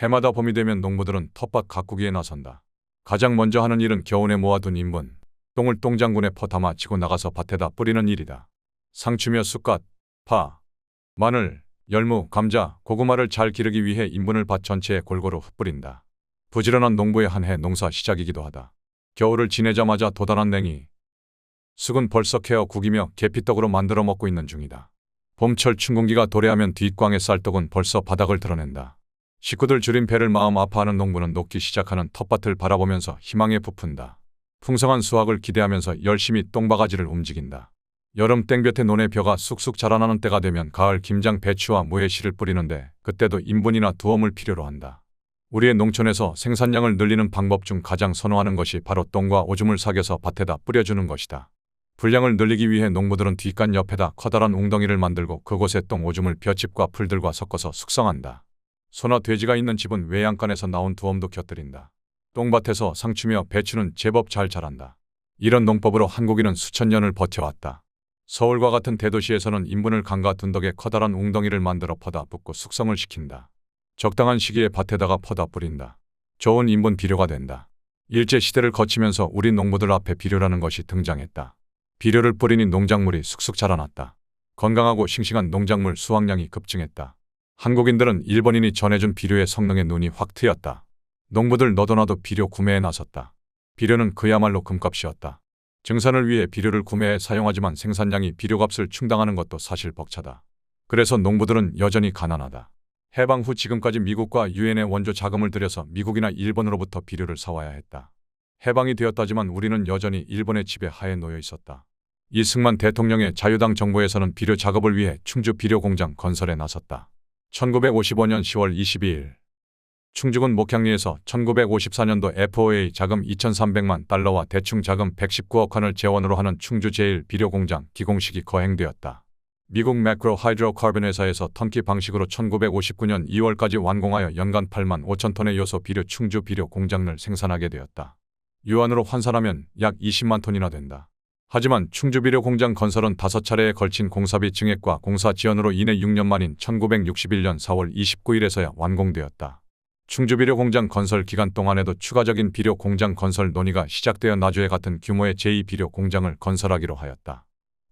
해마다 봄이 되면 농부들은 텃밭 가꾸기에 나선다. 가장 먼저 하는 일은 겨우내 모아둔 인분, 똥을 똥장군에 퍼담아 지고 나가서 밭에다 뿌리는 일이다. 상추며 쑥갓, 파, 마늘, 열무, 감자, 고구마를 잘 기르기 위해 인분을 밭 전체에 골고루 흩뿌린다. 부지런한 농부의 한 해 농사 시작이기도 하다. 겨울을 지내자마자 도달한 냉이, 쑥은 벌써 캐어 구기며 계피떡으로 만들어 먹고 있는 중이다. 봄철 춘궁기가 도래하면 뒷광의 쌀떡은 벌써 바닥을 드러낸다. 식구들 줄인 배를 마음 아파하는 농부는 녹기 시작하는 텃밭을 바라보면서 희망에 부푼다. 풍성한 수확을 기대하면서 열심히 똥바가지를 움직인다. 여름 땡볕에 논의 벼가 쑥쑥 자라나는 때가 되면 가을 김장 배추와 무에 씨를 뿌리는데 그때도 인분이나 두엄을 필요로 한다. 우리의 농촌에서 생산량을 늘리는 방법 중 가장 선호하는 것이 바로 똥과 오줌을 사겨서 밭에다 뿌려주는 것이다. 분량을 늘리기 위해 농부들은 뒷간 옆에다 커다란 웅덩이를 만들고 그곳에 똥 오줌을 볏짚과 풀들과 섞어서 숙성한다. 소나 돼지가 있는 집은 외양간에서 나온 두엄도 곁들인다. 똥밭에서 상추며 배추는 제법 잘 자란다. 이런 농법으로 한국인은 수천 년을 버텨왔다. 서울과 같은 대도시에서는 인분을 강가 둔덕에 커다란 웅덩이를 만들어 퍼다 붓고 숙성을 시킨다. 적당한 시기에 밭에다가 퍼다 뿌린다. 좋은 인분 비료가 된다. 일제시대를 거치면서 우리 농부들 앞에 비료라는 것이 등장했다. 비료를 뿌리니 농작물이 쑥쑥 자라났다. 건강하고 싱싱한 농작물 수확량이 급증했다. 한국인들은 일본인이 전해준 비료의 성능에 눈이 확 트였다. 농부들 너도나도 비료 구매에 나섰다. 비료는 그야말로 금값이었다. 증산을 위해 비료를 구매해 사용하지만 생산량이 비료값을 충당하는 것도 사실 벅차다. 그래서 농부들은 여전히 가난하다. 해방 후 지금까지 미국과 유엔의 원조 자금을 들여서 미국이나 일본으로부터 비료를 사와야 했다. 해방이 되었다지만 우리는 여전히 일본의 지배 하에 놓여 있었다. 이승만 대통령의 자유당 정부에서는 비료 작업을 위해 충주 비료공장 건설에 나섰다. 1955년 10월 22일 충주군 목향리에서 1954년도 FOA 자금 2,300만 달러와 대충 자금 119억 원을 재원으로 하는 충주 제1비료공장 기공식이 거행되었다. 미국 매크로 하이드로카본 회사에서 턴키 방식으로 1959년 2월까지 완공하여 연간 8만 5천 톤의 요소 비료 충주 비료 공장을 생산하게 되었다. 유안으로 환산하면 약 20만 톤이나 된다. 하지만 충주비료 공장 건설은 5차례에 걸친 공사비 증액과 공사 지연으로 인해 6년 만인 1961년 4월 29일에서야 완공되었다. 충주비료 공장 건설 기간 동안에도 추가적인 비료 공장 건설 논의가 시작되어 나주에 같은 규모의 제2비료 공장을 건설하기로 하였다.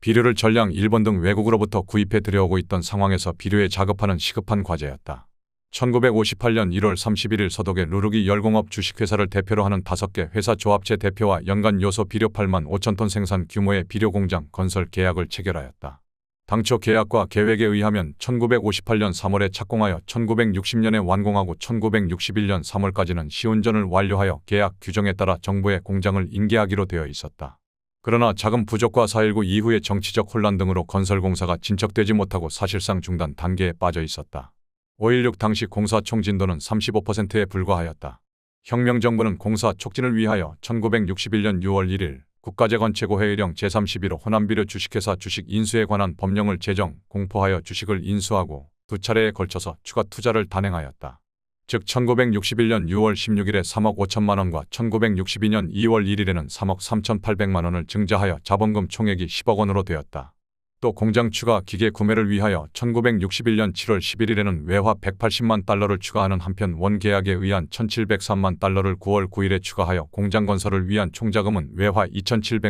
비료를 전량 일본 등 외국으로부터 구입해 들여오고 있던 상황에서 비료에 자급하는 시급한 과제였다. 1958년 1월 31일 서독의 루르기 열공업 주식회사를 대표로 하는 5개 회사 조합체 대표와 연간 요소 비료 8만 5천 톤 생산 규모의 비료공장 건설 계약을 체결하였다. 당초 계약과 계획에 의하면 1958년 3월에 착공하여 1960년에 완공하고 1961년 3월까지는 시운전을 완료하여 계약 규정에 따라 정부에 공장을 인계하기로 되어 있었다. 그러나 자금 부족과 4.19 이후의 정치적 혼란 등으로 건설 공사가 진척되지 못하고 사실상 중단 단계에 빠져 있었다. 5.16 당시 공사 총진도는 35%에 불과하였다. 혁명정부는 공사 촉진을 위하여 1961년 6월 1일 국가재건최고회의령 제31호 호남비료 주식회사 주식 인수에 관한 법령을 제정, 공포하여 주식을 인수하고 2차례에 걸쳐서 추가 투자를 단행하였다. 즉 1961년 6월 16일에 3억 5천만 원과 1962년 2월 1일에는 3억 3,800만 원을 증자하여 자본금 총액이 10억 원으로 되었다. 또 공장 추가 기계 구매를 위하여 1961년 7월 11일에는 외화 180만 달러를 추가하는 한편 원계약에 의한 1,703만 달러를 9월 9일에 추가하여 공장 건설을 위한 총자금은 외화 2,700만